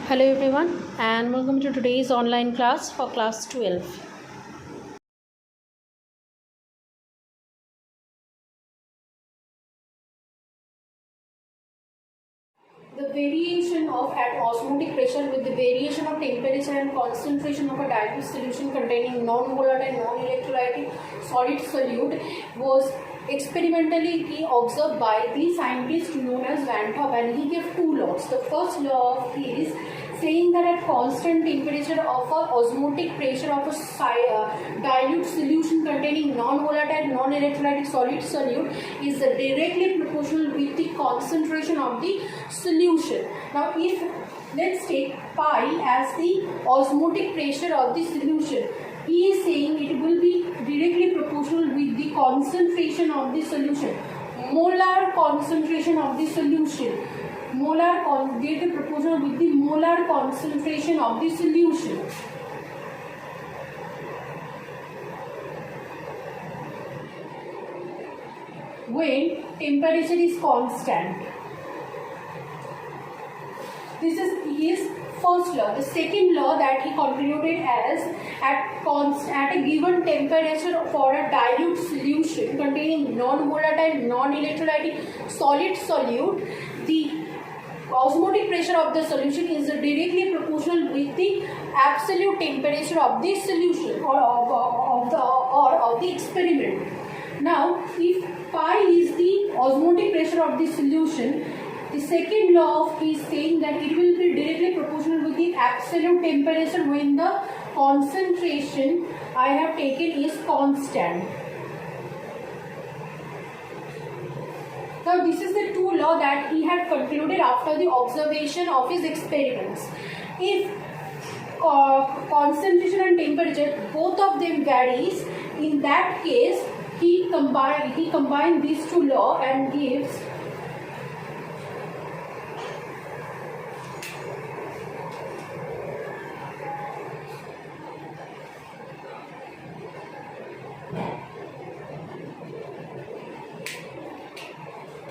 Hello everyone and welcome to today's online class for class 12. The variation of at osmotic pressure with the variation of temperature and concentration of a dilute solution containing non-volatile, non-electrolytic solid solute was experimentally observed by the scientist known as Van Top, and he gave two laws. The first law of his saying that at constant temperature of a osmotic pressure of a dilute solution containing non-volatile, non-electrolytic solid solute is directly proportional with the concentration of the solution. Now, if let's take pi as the osmotic pressure of the solution, he is saying it will be directly proportional with the concentration of the solution, molar concentration of the solution. Directly proportional with the molar concentration of the solution. When temperature is constant. This is his first law. The second law that he concluded as at a given temperature for a dilute solution containing non-volatile, non-electrolytic solid solute, the osmotic pressure of the solution is directly proportional with the absolute temperature of the solution or of the experiment. Now, if pi is the osmotic pressure of the solution, the second law of is saying that it will be directly proportional with the absolute temperature when the concentration I have taken is constant. Now, this is the two law that he had concluded after the observation of his experiments. If concentration and temperature, both of them varies, in that case, he combined these two law and gives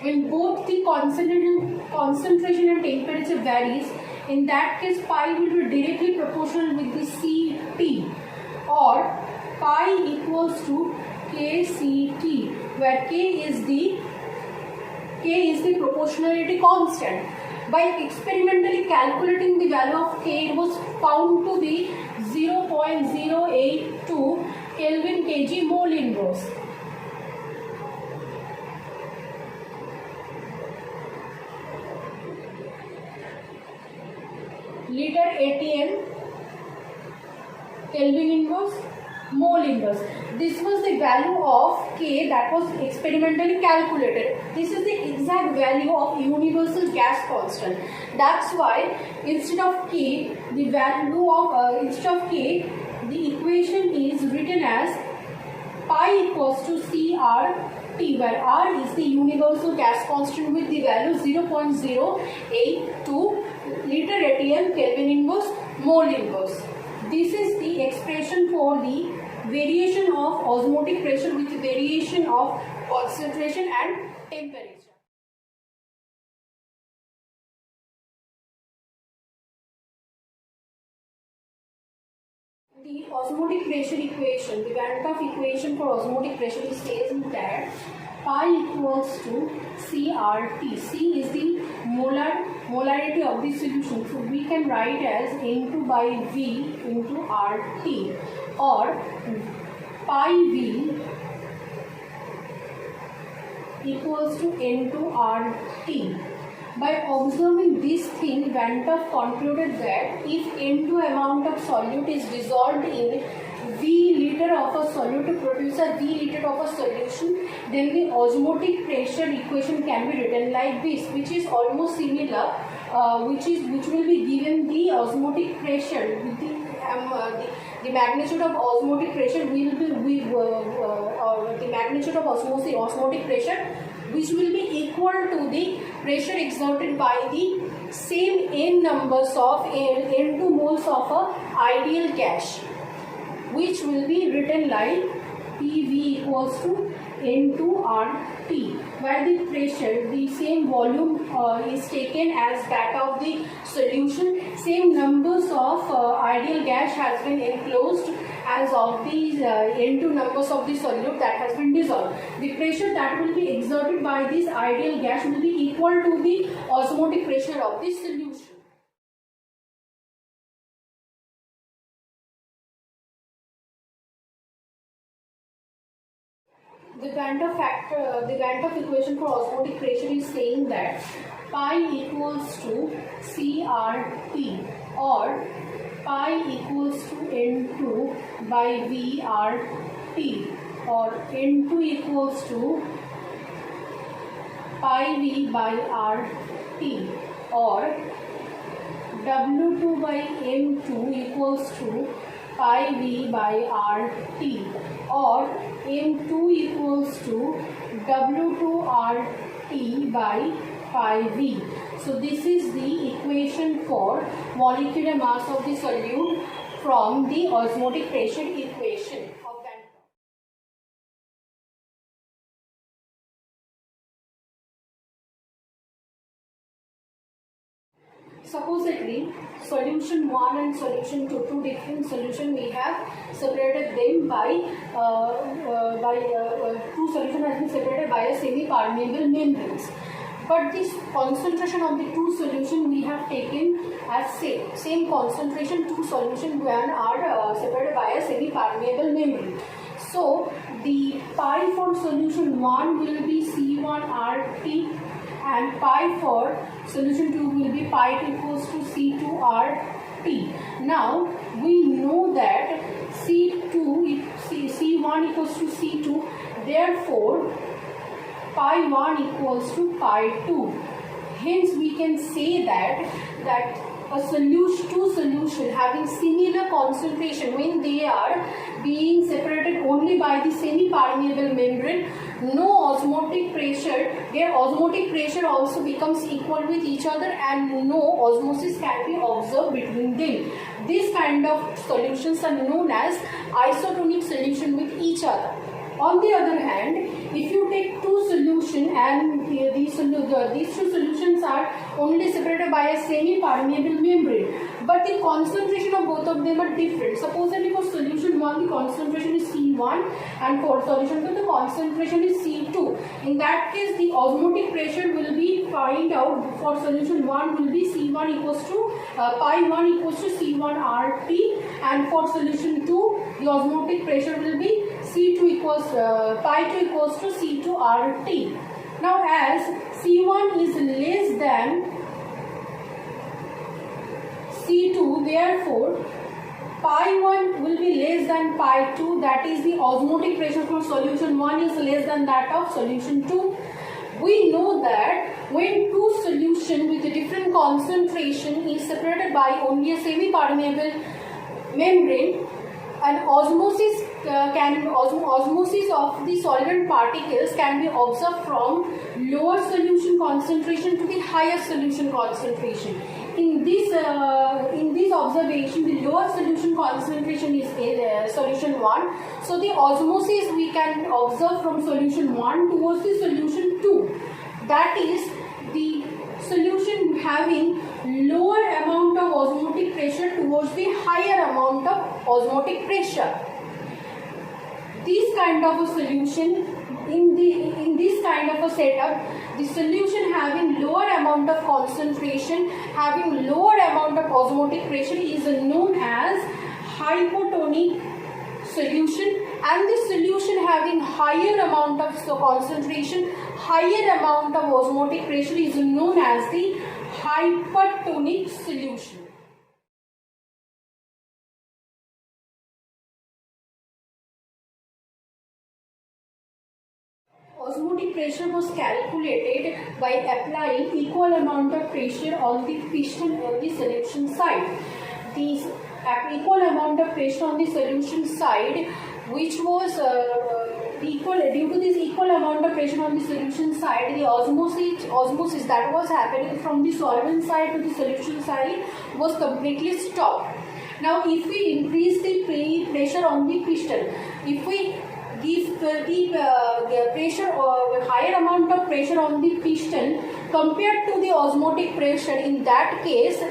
when both the concentration and temperature varies, in that case pi will be directly proportional with the Ct, or pi equals to kCt, where k is the proportionality constant. By experimentally calculating the value of k, it was found to be 0.082 Kelvin kg mole inverse. Liter ATM Kelvin inverse mole inverse. This was the value of K that was experimentally calculated. This is the exact value of universal gas constant. That's why instead of K, the value of the equation is written as pi equals to CRT, where R is the universal gas constant with the value 0.082 liter ATM Kelvin inverse mole inverse. This is the expression for the variation of osmotic pressure with variation of concentration and temperature. The osmotic pressure equation, the Van Top equation for osmotic pressure says that pi equals to CRT. C is the molarity of the solution. So we can write as N2 by V into RT, or pi V equals to N2 RT. By observing this thing, Van Top concluded that if N2 amount of solute is dissolved in V liter of a solute to produce a V liter of a solution, then the osmotic pressure equation can be written like this, which is almost similar, which will be given the osmotic pressure with the magnitude of osmotic pressure will be the magnitude of osmotic pressure, which will be equal to the pressure exerted by the same n numbers of N2 moles of a ideal gas, which will be written like PV equals to N2RT, where the pressure, the same volume is taken as that of the solution. same numbers of ideal gas has been enclosed as of these N2 numbers of the solute that has been dissolved. The pressure that will be exerted by this ideal gas will be equal to the osmotic pressure of this solution. The Gantoff equation for osmotic pressure is saying that pi equals to CRT or pi equals to N2 by VRT or N2 equals to pi V by RT or W2 by M2 equals to pi V by RT or M2 equals to W2RT by pi V. So this is the equation for molecular mass of the solute from the osmotic pressure equation of Gantoff. Supposedly, solution 1 and solution 2, two different solutions, we have separated them by two solutions has been separated by a semi-permeable membranes. But this concentration of the two solutions we have taken as same concentration, two solutions are separated by a semi-permeable membrane. So the pi for solution 1 will be C1RT and pi for solution 2 will be pi equals to C2RT. Now we know that C1 equals to C2, therefore pi 1 equals to pi 2. Hence we can say that two solutions having similar concentration, when they are being separated only by the semi-permeable membrane, no osmotic pressure, their osmotic pressure also becomes equal with each other and no osmosis can be observed between them. These kind of solutions are known as isotonic solution with each other. On the other hand, if you take two solutions and these two solutions are only separated by a semi-permeable membrane, but the concentration of both of them are different. Supposedly for solution 1 the concentration is C1 and for solution 2 the concentration is C2. In that case the osmotic pressure will be find out for solution 1 will be C1 equals to pi 1 equals to C1 RT and for solution 2 the osmotic pressure will be C2 equals pi 2 equals to C2 RT. Now as C1 is less than C2, therefore pi 1 will be less than pi 2, that is the osmotic pressure for solution 1 is less than that of solution 2. We know that when two solutions with a different concentration is separated by only a semi-permeable membrane, and osmosis of the solvent particles can be observed from lower solution concentration to the higher solution concentration. In this observation, the lower solution concentration is solution 1. So the osmosis we can observe from solution 1 towards the solution 2. That is the solution having lower amount of osmotic pressure towards the higher amount of osmotic pressure. This kind of a solution, in this kind of a setup, the solution having lower amount of concentration, having lower amount of osmotic pressure is known as hypotonic solution, and the solution having higher amount of concentration, higher amount of osmotic pressure is known as the hypertonic solution. Osmotic pressure was calculated by applying equal amount of pressure on the piston on the solution side. These equal amount of pressure on the solution side, which was equal due to this equal amount of pressure on the solution side, the osmosis that was happening from the solvent side to the solution side was completely stopped. Now, if we increase the pressure on the piston, if we give the pressure or higher amount of pressure on the piston compared to the osmotic pressure, in that case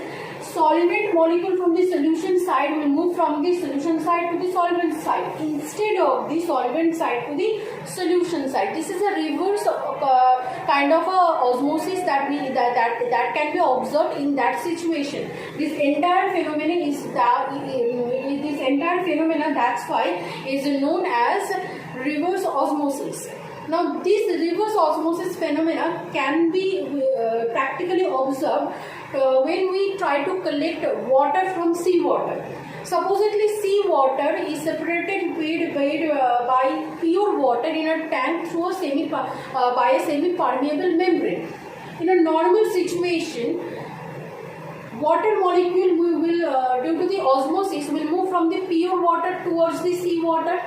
solvent molecule from the solution side will move from the solution side to the solvent side instead of the solvent side to the solution side. This is a reverse kind of a osmosis that can be observed in that situation. This entire phenomena that's why is known as reverse osmosis. Now this reverse osmosis phenomena can be practically observed when we try to collect water from seawater. Supposedly seawater is separated by pure water in a tank through a by a semi-permeable membrane. In a normal situation, water molecule will due to the osmosis will move from the pure water towards the seawater.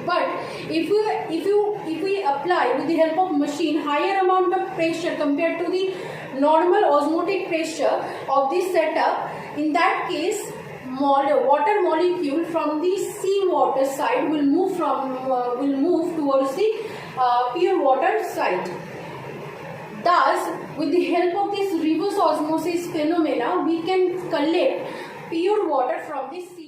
But if we apply with the help of machine higher amount of pressure compared to the normal osmotic pressure of this setup, in that case water molecule from the seawater side will move towards the pure water side. Thus, with the help of this reverse osmosis phenomena, we can collect pure water from the sea.